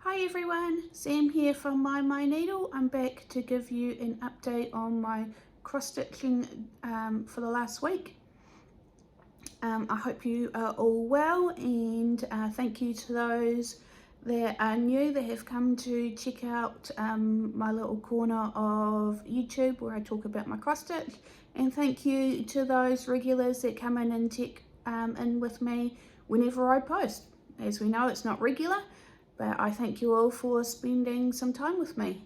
Hi everyone, Sam here from My Needle. I'm back to give you an update on my cross stitching for the last week. I hope you are all well, and thank you to those that are new that have come to check out my little corner of YouTube where I talk about my cross stitch, and thank you to those regulars that come in and check in with me whenever I post. As we know, it's not regular, but I thank you all for spending some time with me.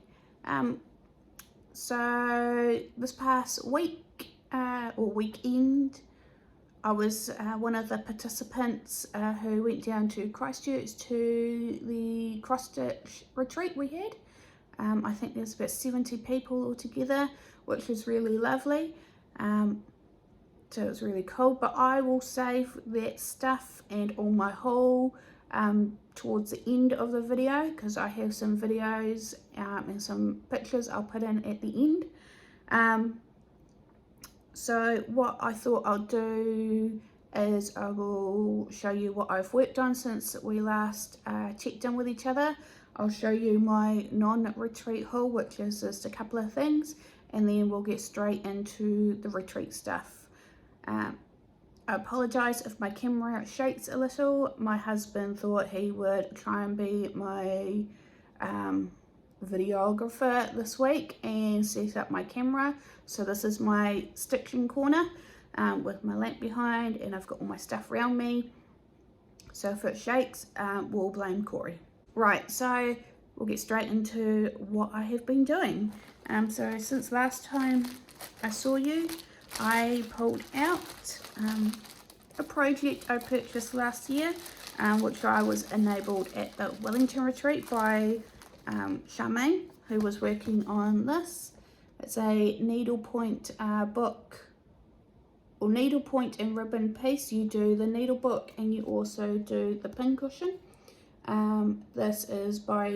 So this past week or weekend, I was one of the participants who went down to Christchurch to the cross stitch retreat we had. I think there's about 70 people altogether, which was really lovely. So it was really cool, but I will save that stuff and all my haul towards the end of the video, because I have some videos and some pictures I'll put in at the end. So what I thought I'll do is I will show you what I've worked on since we last checked in with each other. I'll show you my non-retreat haul, which is just a couple of things, and then we'll get straight into the retreat stuff. I apologise if my camera shakes a little. My husband thought he would try and be my videographer this week and set up my camera. So this is my stitching corner with my lamp behind, and I've got all my stuff around me. So if it shakes, we'll blame Corey. Right, so we'll get straight into what I have been doing. So since last time I saw you, I pulled out a project I purchased last year, which I was enabled at the Wellington retreat by Charmaine, who was working on this. It's a needlepoint book, or needlepoint and ribbon piece. You do the needle book and you also do the pin cushion. This is by,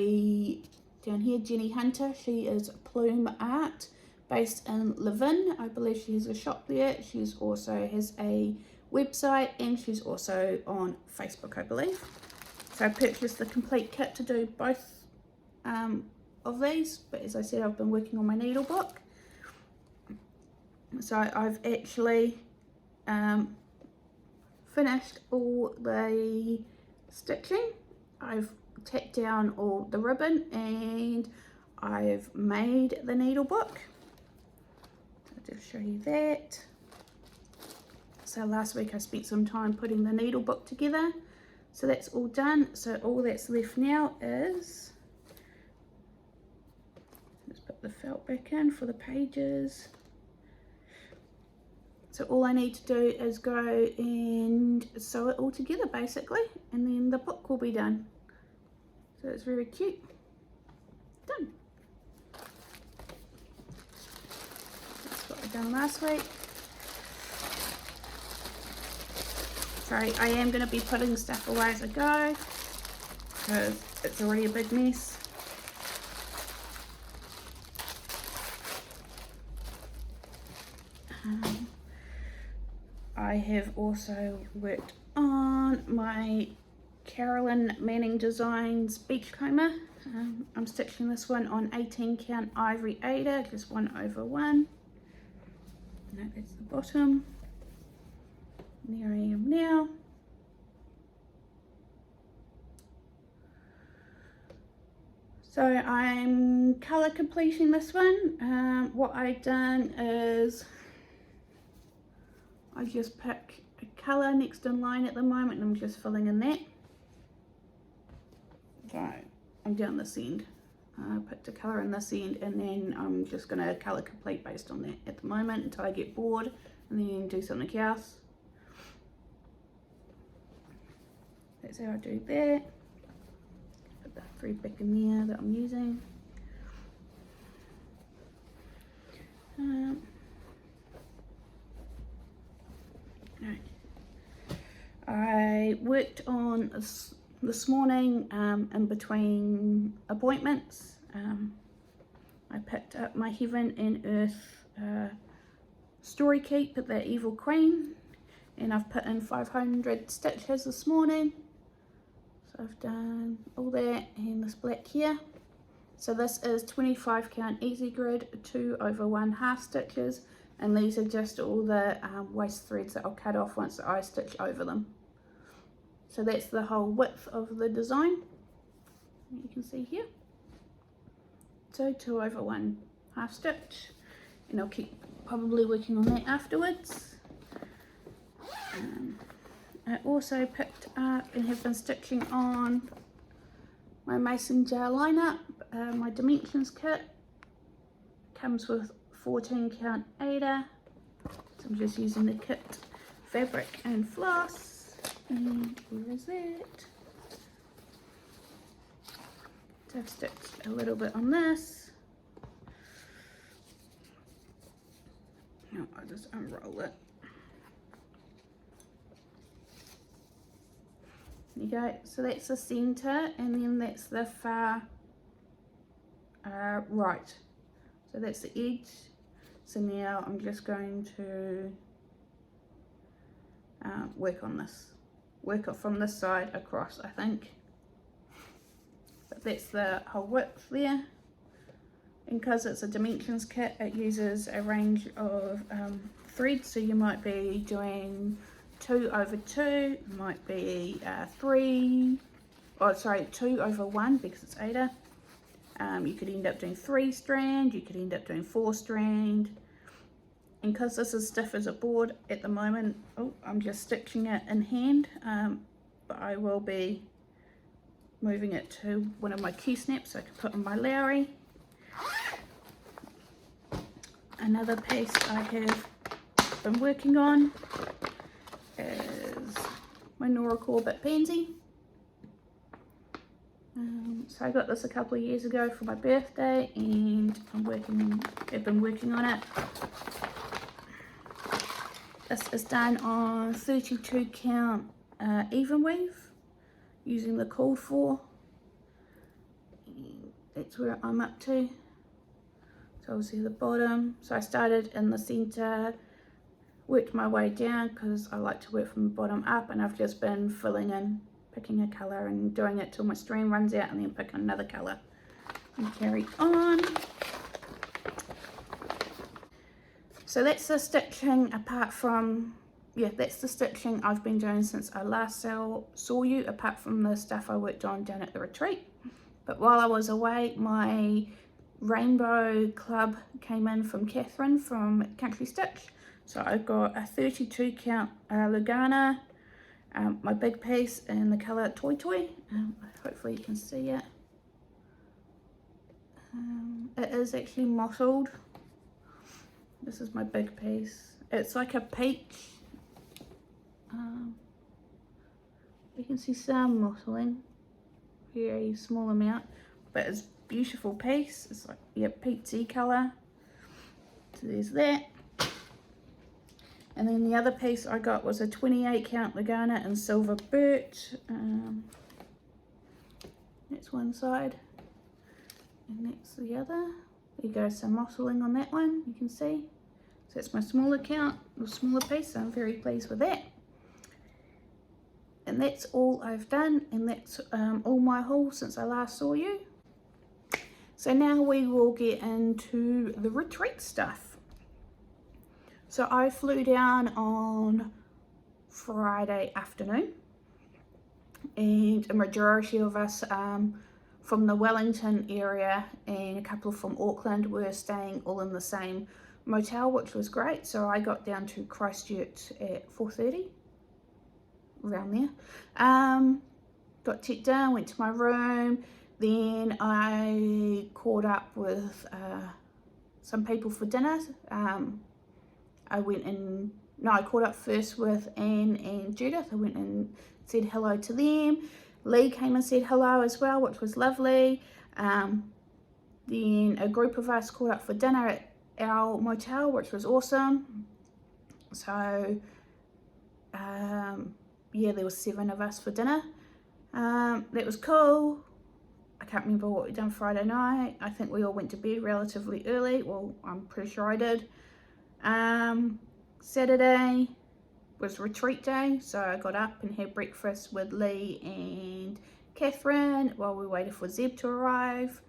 down here, Jenny Hunter. She is Plume Art, based in Levin. I believe she has a shop there. She's also has a website, and she's also on Facebook, I believe. So I purchased the complete kit to do both of these, but as I said, I've been working on my needle book. So I've actually finished all the stitching. I've tacked down all the ribbon, and I've made the needle book. I'll just show you that. So last week I spent some time putting the needle book together. So that's all done. So all that's left now is, let's put the felt back in for the pages. So all I need to do is go and sew it all together basically, and then the book will be done. So it's very cute. Done. That's what I done last week. Sorry, I am going to be putting stuff away as I go, because it's already a big mess. I have also worked on my Carolyn Manning Designs Beachcomber. I'm stitching this one on 18 count ivory Aida, just 1/1. No, that's the bottom. And there I am now. So I'm colour completing this one. What I've done is I just pick a colour next in line at the moment, and I'm just filling in that. So I'm down this end. I picked a colour in this end, and then I'm just going to colour complete based on that at the moment until I get bored, and then do something else. That's how I do that. Put the thread back in there that I'm using. Right. I worked on this morning in between appointments. I picked up my Heaven and Earth story keep at the Evil Queen, and I've put in 500 stitches this morning. So I've done all that and this black here. So this is 25 count easy grid 2/1 half stitches, and these are just all the waste threads that I'll cut off once I stitch over them. So that's the whole width of the design, you can see here. So 2/1 half stitch, and I'll keep probably working on that afterwards. I also picked up and have been stitching on my mason jar lineup. My dimensions kit comes with 14 count Ada, so I'm just using the kit fabric and floss. And where is it? So I've stitched a little bit on this. No, I'll just unroll it. There you go, so that's the center, and then that's the far right. So that's the edge. So now I'm just going to work on this. Work it from this side across, I think. But that's the whole width there. And because it's a dimensions kit, it uses a range of threads. So you might be doing 2/2, might be 2/1 because it's Ada. You could end up doing 3 strand, you could end up doing 4 strand. And because this is stiff as a board at the moment, I'm just stitching it in hand, but I will be moving it to one of my Q-snaps so I can put on my Lowry. Another piece I have been working on is my Nora Corbett pansy. So I got this a couple of years ago for my birthday, and I've been working on it. This is done on 32 count even weave using the called for. That's where I'm up to. So obviously the bottom. So I started in the center, worked my way down because I like to work from the bottom up, and I've just been filling in, picking a colour and doing it till my stream runs out, and then pick another colour and carry on. So that's the stitching apart from, that's the stitching I've been doing since I last saw you, apart from the stuff I worked on down at the retreat. But while I was away, my rainbow club came in from Catherine from Country Stitch. So I've got a 32 count Lugana, my big piece in the colour Toy Toy. Hopefully you can see it. It is actually mottled. This is my big piece. It's like a peach. You can see some mottling, very small amount, but it's a beautiful piece. It's like, peachy colour. So there's that. And then the other piece I got was a 28 count Lugana in silver birch. That's one side, and that's the other. There you go, some mottling on that one, you can see. So that's my smaller count, or smaller piece, so I'm very pleased with that. And that's all I've done, and that's all my haul since I last saw you. So now we will get into the retreat stuff. So I flew down on Friday afternoon, and a majority of us from the Wellington area and a couple from Auckland were staying all in the same motel, which was great. So I got down to Christchurch at 4:30, around there. Got checked in, went to my room, then I caught up with some people for dinner. I caught up first with Anne and Judith. I went and said hello to them. Lee came and said hello as well, which was lovely. Then a group of us caught up for dinner at our motel, which was awesome. So there was 7 of us for dinner. That was cool. I can't remember what we done Friday night. I think we all went to bed relatively early. Well, I'm pretty sure I did. Saturday was retreat day, so I got up and had breakfast with Lee and Catherine while we waited for Zeb to arrive.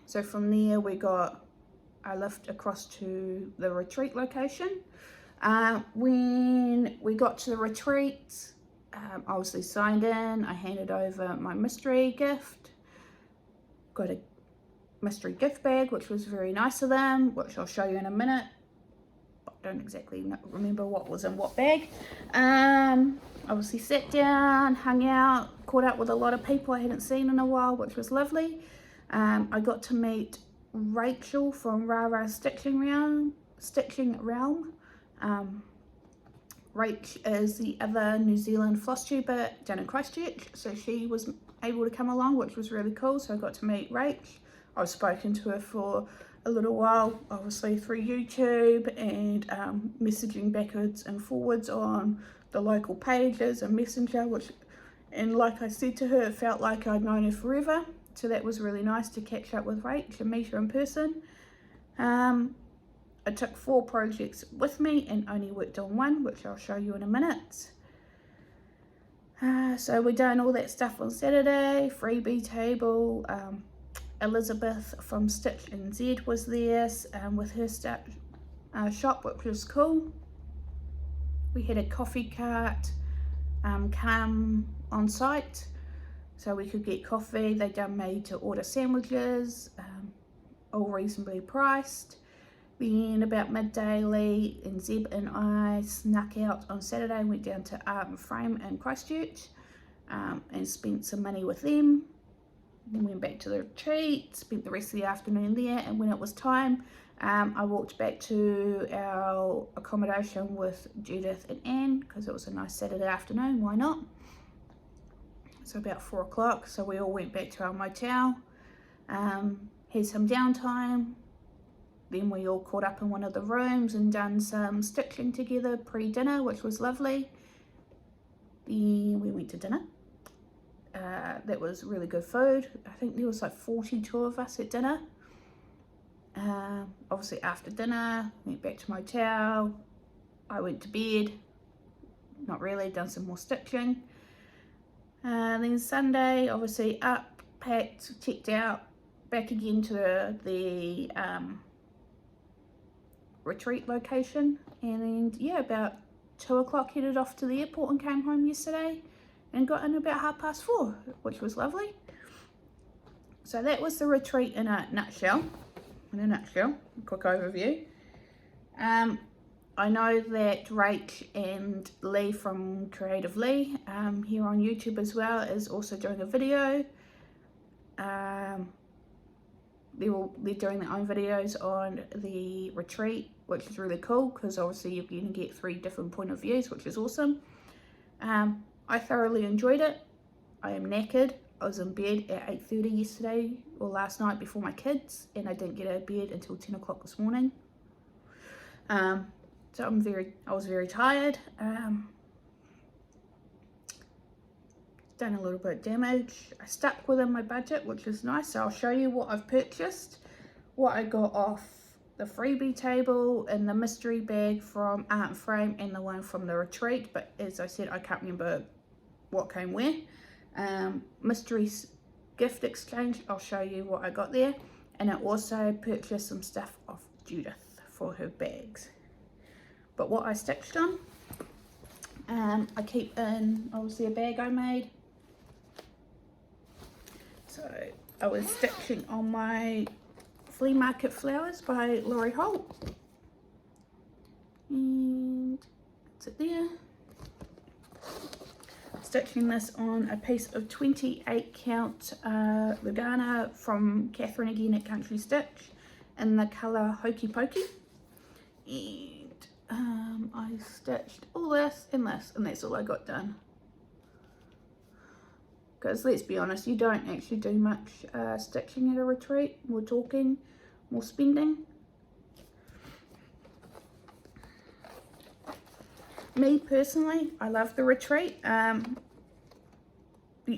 So from there we got a lift across to the retreat location. When we got to the retreat, obviously signed in, I handed over my mystery gift, got a mystery gift bag, which was very nice of them, which I'll show you in a minute. I don't exactly remember what was in what bag. Obviously sat down, hung out, caught up with a lot of people I hadn't seen in a while, which was lovely. I got to meet Rachel from Rara Stitching Realm. Rach is the other New Zealand Flosstuber down in Christchurch, so she was able to come along, which was really cool. So I got to meet Rach. I've spoken to her for a little while, obviously through YouTube and messaging backwards and forwards on the local pages and Messenger, and like I said to her, it felt like I'd known her forever. So that was really nice to catch up with Rach and meet her in person. I took 4 projects with me and only worked on one, which I'll show you in a minute. So we done all that stuff on Saturday, freebie table. Elizabeth from Stitch NZ was there with her shop, which was cool. We had a coffee cart come on site so we could get coffee. They done made to order sandwiches, all reasonably priced. Then about midday, Lee and Zeb and I snuck out on Saturday and went down to Art and Frame in Christchurch and spent some money with them. Then went back to the retreat, spent the rest of the afternoon there, and when it was time, I walked back to our accommodation with Judith and Anne because it was a nice Saturday afternoon, why not? So about 4 o'clock, so we all went back to our motel, had some downtime. Then we all caught up in one of the rooms and done some stitching together pre-dinner, which was lovely. Then we went to dinner. That was really good food. I think there was like 42 of us at dinner. Obviously after dinner, went back to motel. I went to bed. Not really, done some more stitching. Then Sunday, obviously up, packed, checked out, back again to the retreat location, and then yeah, about 2 o'clock headed off to the airport and came home yesterday and got in about 4:30, which was lovely. So that was the retreat in a nutshell. A quick overview. I know that Rach and Lee from Creative Lee here on YouTube as well is also doing a video. They're doing their own videos on the retreat, which is really cool because obviously you're going to get 3 different point of views, which is awesome. I thoroughly enjoyed it. I am knackered. I was in bed at 8:30 yesterday or last night before my kids, and I didn't get out of bed until 10 o'clock this morning. So I was very tired. Done a little bit of damage. I stuck within my budget, which is nice. So I'll show you what I've purchased, what I got off the freebie table and the mystery bag from Art and Frame and the one from the retreat. But as I said, I can't remember what came where. Mystery gift exchange, I'll show you what I got there. And I also purchased some stuff off Judith for her bags. But what I stitched on, I keep in obviously a bag I made. So I was stitching on my Flea Market Flowers by Laurie Holt. And that's it there. Stitching this on a piece of 28 count Lugana from Catherine again at Country Stitch in the colour Hokey Pokey. And I stitched all this and this, and that's all I got done. Because let's be honest, you don't actually do much stitching at a retreat. More talking, more spending. Me personally, I love the retreat. The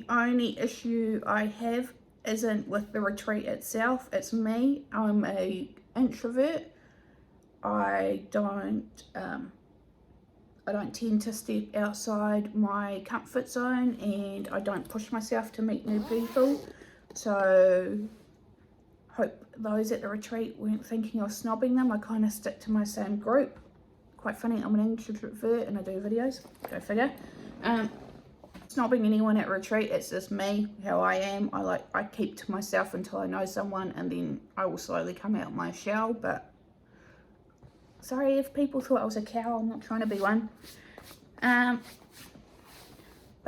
only issue I have isn't with the retreat itself, it's me. I'm an introvert. I don't I don't tend to step outside my comfort zone, and I don't push myself to meet new people. So hope those at the retreat weren't thinking of snobbing them. I kind of stick to my same group. Quite funny, I'm an introvert and I do videos, go figure. Snobbing anyone at retreat, it's just me, how I am. I keep to myself until I know someone, and then I will slowly come out of my shell. But sorry if people thought I was a cow, I'm not trying to be one. But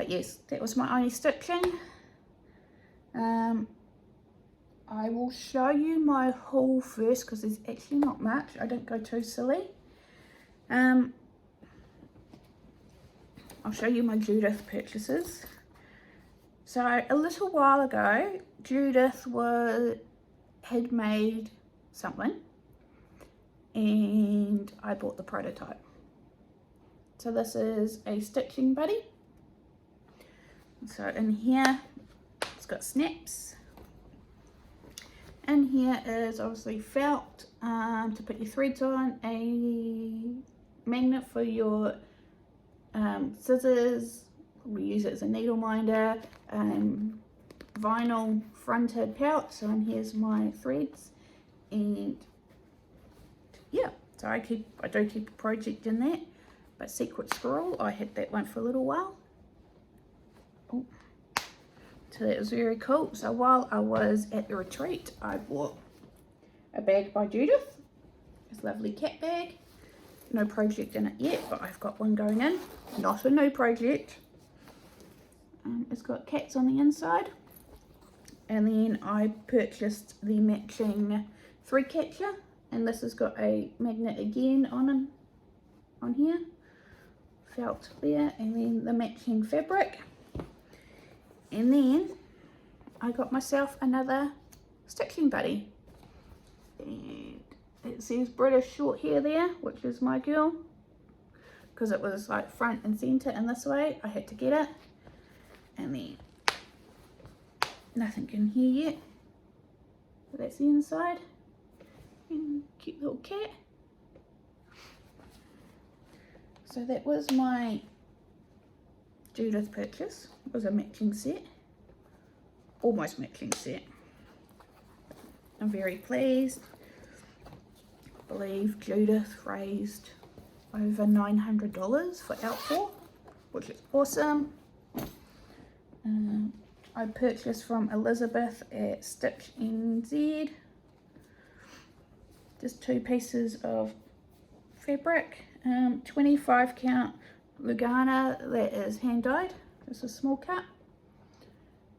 yes, that was my only stitching. I will show you my haul first because there's actually not much. I didn't go too silly. I'll show you my Judith purchases. So a little while ago, Judith had made something, and I bought the prototype. So this is a stitching buddy. So in here, it's got snaps. And here is obviously felt to put your threads on, a magnet for your scissors, we use it as a needle minder, vinyl fronted pouch. So and here's my threads, and yeah, so I do keep a project in that. But secret squirrel, I had that one for a little while. Oh. So that was very cool. So while I was at the retreat, I bought a bag by Judith, this lovely cat bag. No project in it yet, but I've got one going in. Not a new project. It's got cats on the inside. And then I purchased the matching thread catcher, and this has got a magnet again on here. Felt there, and then the matching fabric. And then I got myself another stitching buddy, and it says British short hair there, which is my girl, because it was like front and center in this way. I had to get it. And then nothing in here yet, but that's the inside. And cute little cat. So that was my Judith purchase. It was a matching set, almost matching set. I'm very pleased. I believe Judith raised over $900 for Outdoor, which is awesome. I purchased from Elizabeth at Stitch NZ just 2 pieces of fabric, 25 count Lugana, that is hand dyed, just a small cut.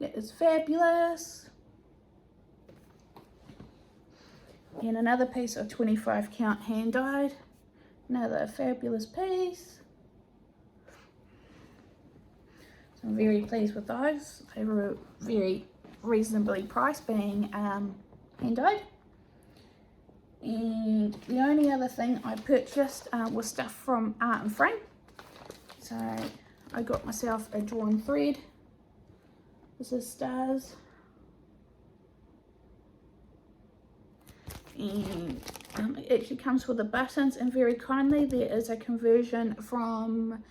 That is fabulous. And another piece of 25 count hand dyed, another fabulous piece. So I'm very pleased with those. They were very reasonably priced, being hand dyed. And the only other thing I purchased was stuff from Art and Frame. So I got myself a drawn thread. This is stars. And it actually comes with the buttons, and very kindly there is a conversion from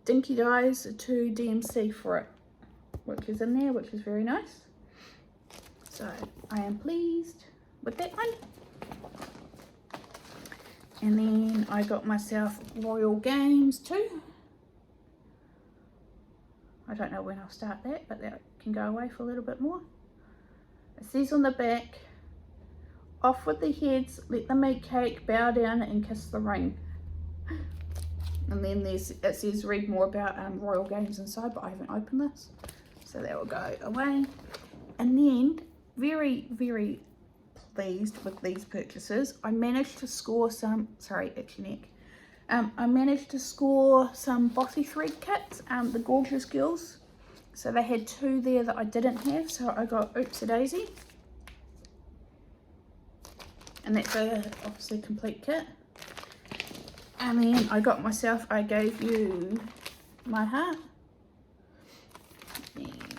Dinky Dyes to DMC for it, which is in there, which is very nice. So I am pleased with that one. And then I got myself Royal Games too. I don't know when I'll start that, but that can go away for a little bit more. It says on the back, off with the heads, let them eat cake, bow down and kiss the ring. And then it says read more about Royal Games inside, but I haven't opened this, so that will go away. And then very, very pleased with these purchases. I managed to score some, sorry, itchy neck. I managed to score some Bossy thread kits, the Gorgeous Girls. So they had 2 there that I didn't have, so I got Oops a Daisy. And that's obviously a complete kit. And then I got myself, I gave you my heart, and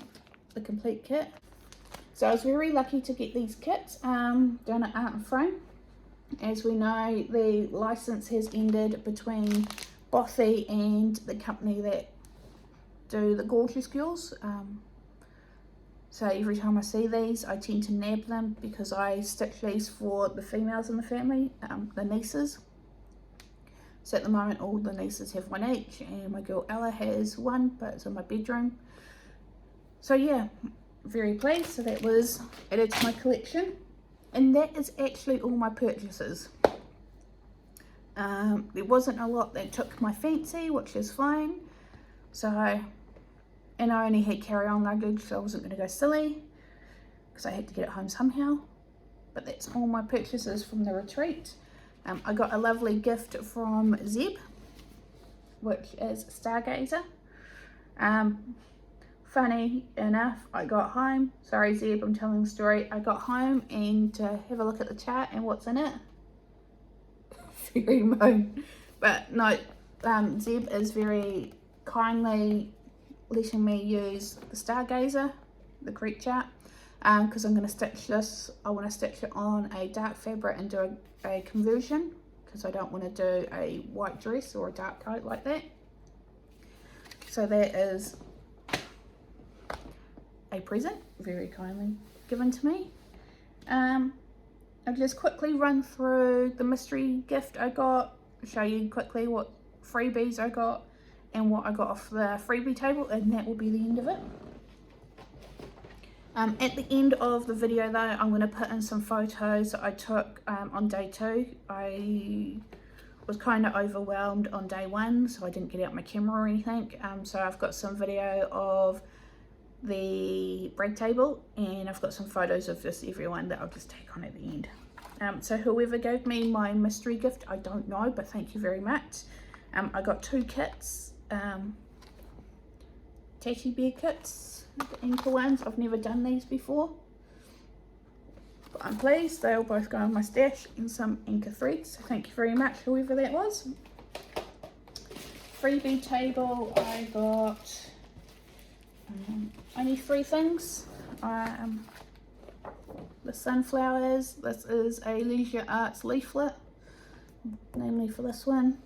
the complete kit. So I was very lucky to get these kits down at Art and Frame. As we know, the license has ended between Bothy and the company that do the Gorgeous Girls. So every time I see these, I tend to nab them because I stitch these for the females in the family, the nieces. So at the moment, all the nieces have one each, and my girl Ella has one, but it's in my bedroom. So yeah, very pleased. So that was added to my collection, and that is actually all my purchases. There wasn't a lot that took my fancy, which is fine. So, and I only had carry-on luggage, so I wasn't going to go silly because I had to get it home somehow. But that's all my purchases from the retreat. I got a lovely gift from Zeb, which is Stargazer. Funny enough, I got home, sorry Zeb, I'm telling the story. I got home and have a look at the chart, and what's in it? Fairy moon. But no, Zeb is very kindly letting me use the Stargazer, the creep chart, because I'm going to stitch this. I want to stitch it on a dark fabric and do a conversion, because I don't want to do a white dress or a dark coat like that. So that is a present, very kindly given to me. I'll just quickly run through the mystery gift I got, show you quickly what freebies I got and what I got off the freebie table, and that will be the end of it. At the end of the video though, I'm going to put in some photos that I took on day 2. I was kind of overwhelmed on day 1, so I didn't get out my camera or anything. So I've got some video of the break table, and I've got some photos of just everyone that I'll just take on at the end. So whoever gave me my mystery gift, I don't know, but thank you very much. I got 2 kits, teddy bear kits, the ankle ones. I've never done these before, but I'm pleased. They'll both go in my stash, and some anchor threads, so thank you very much whoever that was. Freebie table, I got only 3 things. The sunflowers, this is a Leisure Arts leaflet, namely for this one.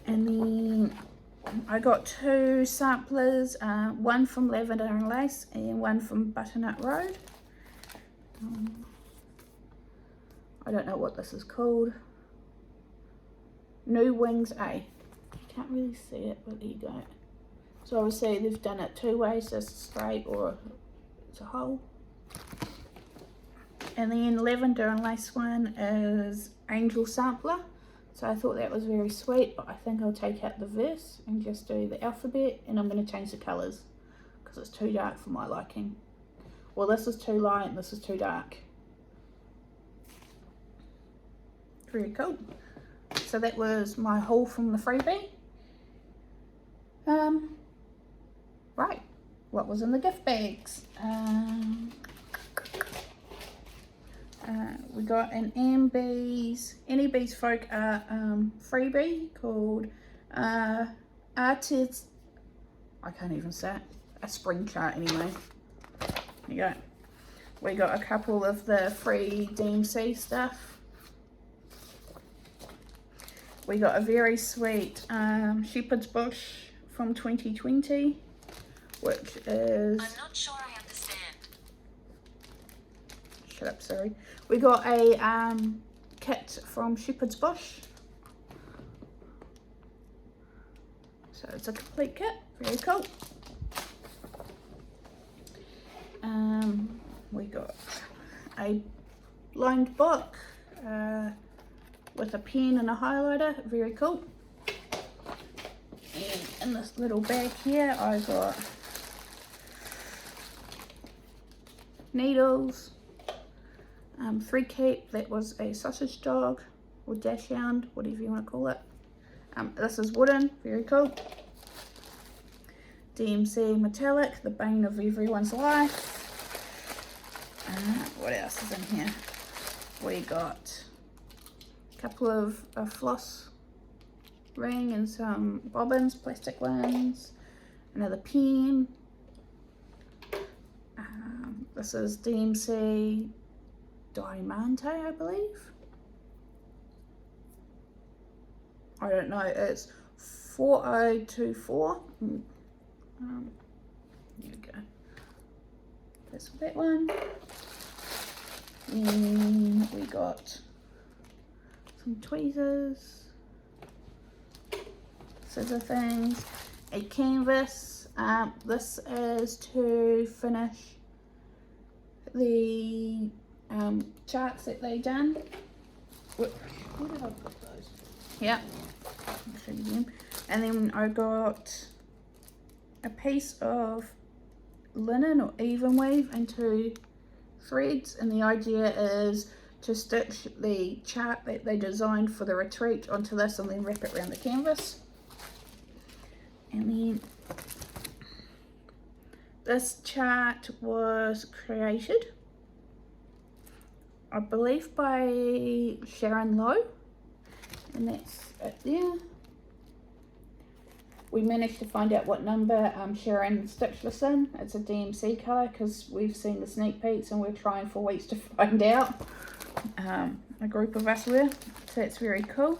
And then I got 2 samplers, one from Lavender and Lace and one from Butternut Road. I don't know what this is called. New Wings A. You can't really see it, but there you go. So obviously they've done it 2 ways, just straight or it's a hole. And then Lavender and Lace one is Angel Sampler. So I thought that was very sweet, but I think I'll take out the verse and just do the alphabet, and I'm going to change the colours because it's too dark for my liking. Well, this is too light and this is too dark. Very cool. So that was my haul from the freebie. Right, what was in the gift bags? We got an Any Bees Folk Art freebie called Artists, I can't even say it, a spring chart anyway. There you go. We got a couple of the free DMC stuff. We got a very sweet Shepherd's Bush from 2020, which is... I'm not sure I understand. Shut up, sorry. We got a kit from Shepherd's Bush. So it's a complete kit, very cool. We got a lined book with a pen and a highlighter, very cool. And in this little bag here, I got needles, 3 keep, that was a sausage dog or dachshund, whatever you want to call it. This is wooden, very cool. DMC metallic, the bane of everyone's life. What else is in here? We got a couple of floss ring and some bobbins, plastic ones, another pen. This is DMC Diamante, I believe. I don't know, it's 4024. Here we go. That's that one. Then we got some tweezers, scissor things, a canvas. This is to finish the charts that they done. Where did I put those? Yeah, I'll show you them. And then I got a piece of linen or even weave into threads, and the idea is to stitch the chart that they designed for the retreat onto this and then wrap it around the canvas. And then this chart was created, I believe, by Sharon Lowe, and that's it there. We managed to find out what number Sharon stitched this in. It's a DMC colour because we've seen the sneak peeks and we're trying for weeks to find out. A group of us were, so that's very cool.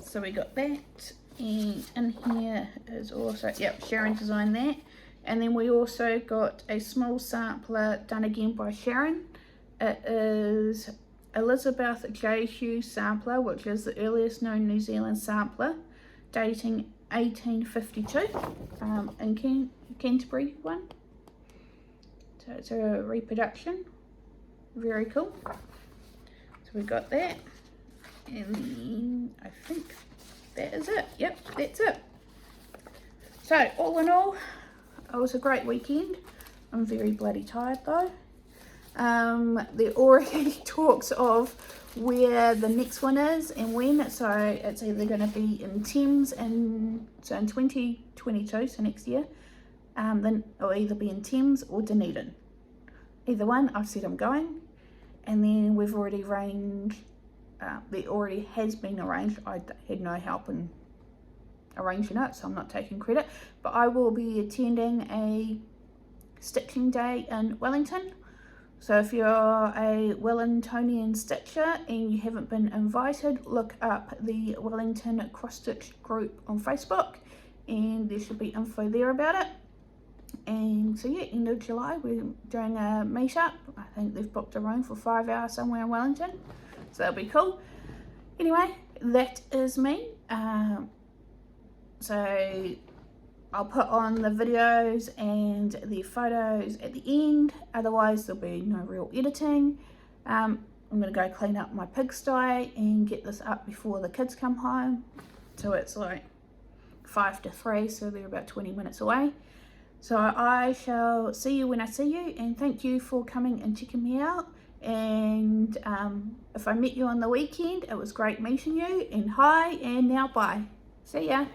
So we got that, and in here is also, yep, Sharon designed that. And then we also got a small sampler done again by Sharon. It is Elizabeth J. Hughes sampler, which is the earliest known New Zealand sampler, dating 1852, in Canterbury one. So it's a reproduction. Very cool. So we got that, and then I think that is it. Yep, that's it. So all in all, it was a great weekend. I'm very bloody tired though. There already talks of where the next one is and when, so it's either going to be in Thames, and so in 2022, so next year, then it'll either be in Thames or Dunedin. Either one, I've said I'm going, and then we've already arranged, it already has been arranged. I had no help in arranging it, so I'm not taking credit, but I will be attending a stitching day in Wellington. So if you're a Wellingtonian stitcher and you haven't been invited, look up the Wellington Cross Stitch group on Facebook, and there should be info there about it. And so yeah, end of July we're doing a meetup. I think they've booked a room for 5 hours somewhere in Wellington, so that'll be cool. Anyway, that is me. So I'll put on the videos and the photos at the end, otherwise there'll be no real editing. I'm going to go clean up my pigsty and get this up before the kids come home. So it's like 5 to 3, so they're about 20 minutes away. So I shall see you when I see you, and thank you for coming and checking me out. And if I met you on the weekend, it was great meeting you, and hi, and now bye. See ya.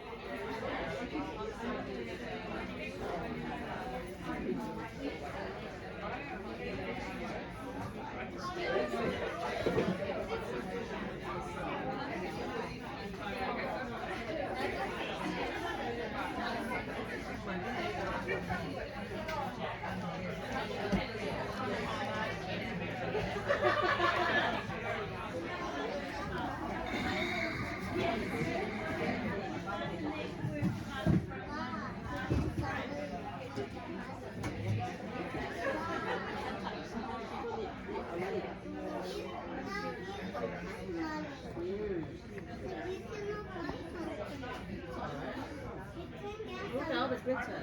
Look at all the glitter.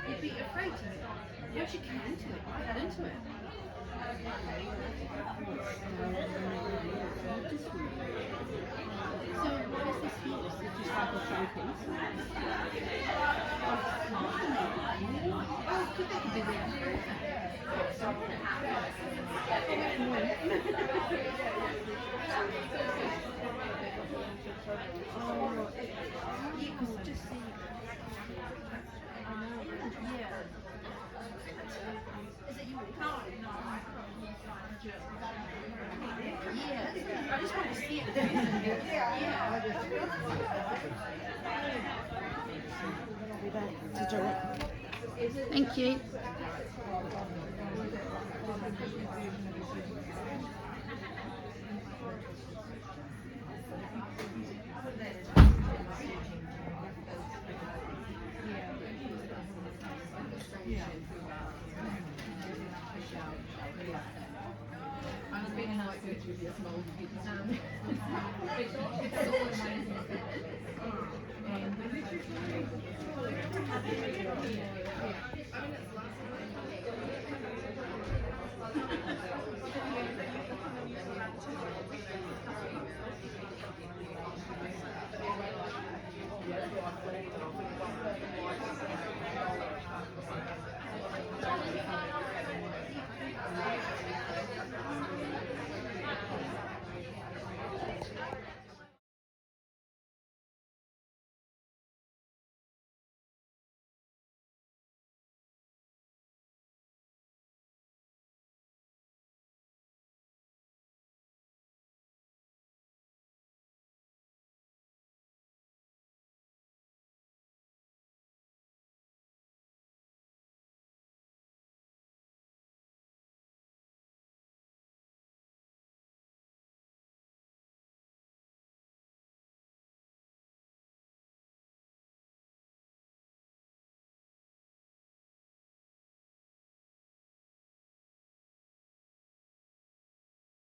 You'd be afraid to it. Once you get into it, get into it. So what is this here? Is it just like a showpiece? Oh, could that be there? Just see. I know. Yeah. Is it you? Yeah. I just want to see it. Yeah. To do it. Thank you.